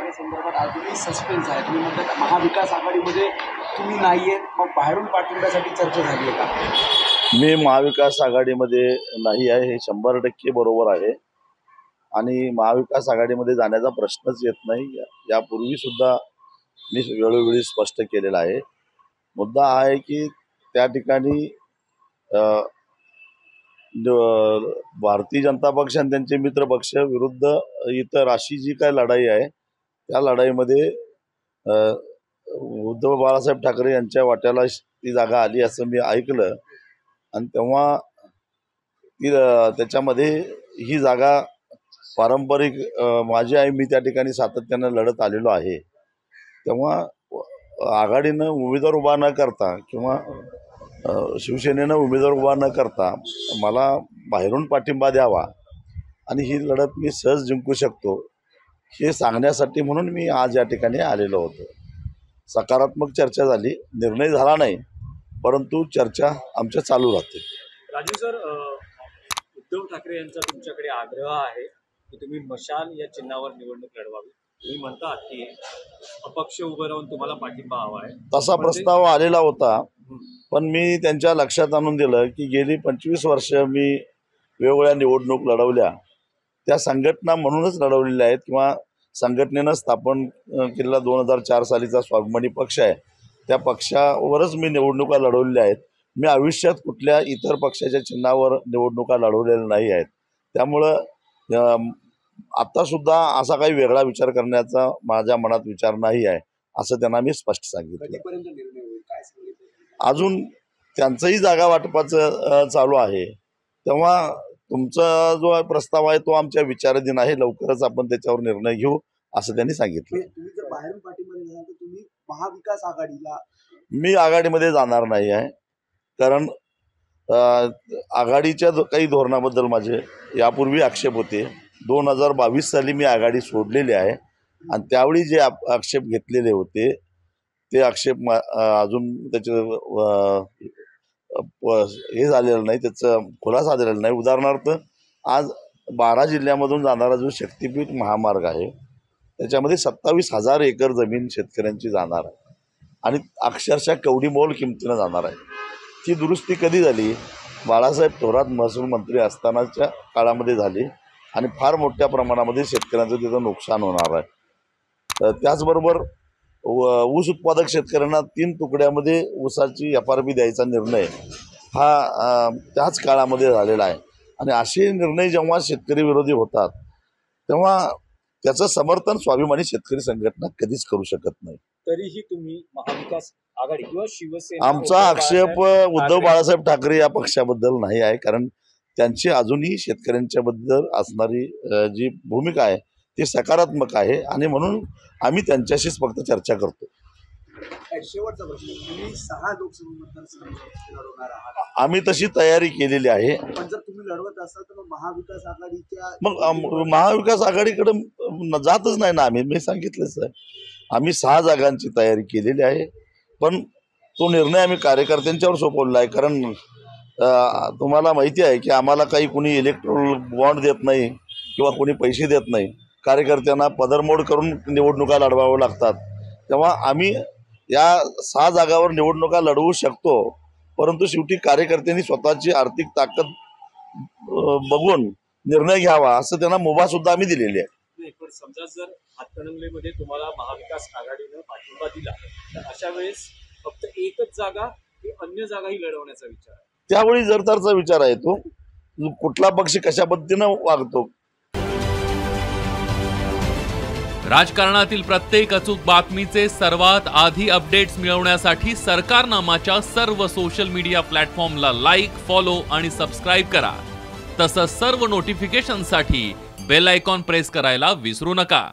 जागेसंदर्भात अजूनही सस्पेन्स आहे. तुम्ही म्हणतात महाविकास आघाडीमध्ये तुम्ही नाहीये, मग बाहेरून पाठिंब्यासाठी चर्चा झाली आहे का? मी महाविकास आघाडीमध्ये नाही आहे हे 100% बरोबर आहे आणि महाविकास आघाडीमध्ये जाण्याचा प्रश्नच येत नाही. यापूर्वी सुद्धा मी वेळोवेळी स्पष्ट केलेला आहे. मुद्दा हा आहे की त्या ठिकाणी भारतीय जनता पक्ष आणि त्यांचे मित्र पक्ष विरुद्ध इतर अशी जी काय लढाई आहे त्या लढाईमध्ये उद्धव बाळासाहेब ठाकरे यांच्या वाट्याला ती जागा आली असं मी ऐकलं आणि तेव्हा त्याच्यामध्ये ही जागा पारंपरिक माझी आहे, मी त्या ठिकाणी सातत्यानं लढत आलेलो आहे. तेव्हा आघाडीनं उमेदवार उभा न करता किंवा शिवसेनेनं उमेदवार उभा न करता मला बाहेरून पाठिंबा द्यावा आणि ही लढत मी सहज जिंकू शकतो हे सांगण्यासाठी म्हणून मी आज या ठिकाणी आलेलो होतो. सकारात्मक चर्चा झाली, निर्णय झाला नाही, परंतु चर्चा आमच्या चालू राहते. राजू सर, उद्धव ठाकरे यांचा तुमच्याकडे आग्रह आहे की तुम्ही मशाल या चिन्हावर निवडणूक लढवावी. तुम्ही म्हणता की अपक्ष उभं राहून तुम्हाला पाठिंबा हवा आहे. तसा प्रस्ताव आलेला होता, पण मी त्यांच्या लक्षात आणून दिलं की गेली 25 वर्ष मी वेगवेगळ्या निवडणूक लढवल्या, त्या संघटना म्हणूनच लढवलेल्या आहेत किंवा संघटनेनं स्थापन केलेला 2004 सालीचा स्वाभिमानी पक्ष आहे, त्या पक्षावरच मी निवडणुका लढवलेल्या आहेत. मी आयुष्यात कुठल्या इतर पक्षाच्या चिन्हावर निवडणुका लढवलेल्या नाही आहेत. त्यामुळं आत्तासुद्धा असा काही वेगळा विचार करण्याचा माझ्या मनात विचार नाही आहे असं त्यांना मी स्पष्ट सांगितलं. अजून त्यांचंही जागा वाटपाचं चालू आहे. तेव्हा तुमचा जो प्रस्ताव आहे तो आमच्या विचाराधीन आहे, लवकरच आपण त्याच्यावर निर्णय घेऊ असं त्यांनी सांगितलं. तुम्ही जर बाहेरून पाठिंबा दिला तर तुम्ही महाविकास आघाडीला? मी आघाडीमध्ये जाणार नाही आहे, कारण आघाडीच्या काही धोरणाबद्दल माझे यापूर्वी आक्षेप होते. 2022 साली मी आघाडी सोडलेली आहे आणि त्यावेळी जे आक्षेप घेतलेले होते ते आक्षेप अजून त्याचे हे झालेलं नाही, त्याचं खुलासा झालेला नाही. उदाहरणार्थ आज 12 जिल्ह्यामधून जाणारा जो शक्तिपीठ महामार्ग आहे त्याच्यामध्ये 27,000 एकर जमीन शेतकऱ्यांची जाणार आहे आणि अक्षरशः कवडीमोल किमतीनं जाणार आहे. ती दुरुस्ती कधी झाली? बाळासाहेब थोरात महसूल मंत्री असतानाच्या काळामध्ये झाली आणि फार मोठ्या प्रमाणामध्ये शेतकऱ्यांचं तिथं नुकसान होणार आहे. त्याचबरोबर ऊस उत्पादक शेतकऱ्यांना 3 तुकड्यामध्ये ऊसाची FRP द्यायचा निर्णय हा त्याच काळामध्ये झालेला आहे आणि असे निर्णय जेव्हा शेतकरी विरोधी होतात तेव्हा त्याचं समर्थन स्वाभिमानी शेतकरी संघटना कधीच करू शकत नाही. तरीही तुम्ही महाविकास आघाडी किंवा शिवसेना, आमचा आक्षेप उद्धव बाळासाहेब ठाकरे या पक्षाबद्दल नाही आहे, कारण त्यांची अजूनही शेतकऱ्यांच्या बद्दल असणारी जी भूमिका आहे ती सकारात्मक आहे आणि म्हणून आम्ही त्यांच्याशीच फक्त चर्चा करतो. शेवटचा प्रश्न, तुम्ही 6 लोकसभा मतदारसंघ लढवणार आहात. आम्ही तशी तयारी केलेली आहे. पण जर तुम्ही लढवत असाल तर महाविकास आघाडीच्या मग महाविकास आघाडीकडे जातच नाही ना आम्ही. मी सांगितलंच आहे, आम्ही 6 जागांची तयारी केलेली आहे, पण तो निर्णय आम्ही कार्यकर्त्यांच्यावर सोपवला आहे. कारण तुम्हाला माहिती आहे की आम्हाला काही कुणी इलेक्ट्रोल बॉन्ड देत नाही किंवा कोणी पैसे देत नाही. कार्यकर्त्यांना पदरमोड करून निवडणुका लढवाव्या लागतात. तेव्हा आम्ही या 6 जागावर निवडणुका लढवू शकतो, परंतु शेवटी कार्यकर्त्यांनी स्वतःची आर्थिक ताकद बघून निर्णय घ्यावा असं त्यांना मुभा सुद्धा आम्ही दिलेली आहे. पण समजा जर हातकणंगलेमध्ये तुम्हाला महाविकास आघाडीनं पाठिंबा दिला तर अशा वेळेस फक्त एकच जागा की अन्य जागाही लढवण्याचा विचार आहे? त्यावेळी जरतारचा विचार आहे तो, कुठला पक्ष कशा पद्धतीनं वागतो. राजकारणातील प्रत्येक अचूक बातमीचे सर्वात आधी अपडेट्स मिळवण्यासाठी सरकारनामाच्या सर्व सोशल मीडिया प्लॅटफॉर्मला लाईक, फॉलो आणि सबस्क्राईब करा. तसंच सर्व नोटिफिकेशनसाठी बेल आयकॉन प्रेस करायला विसरू नका.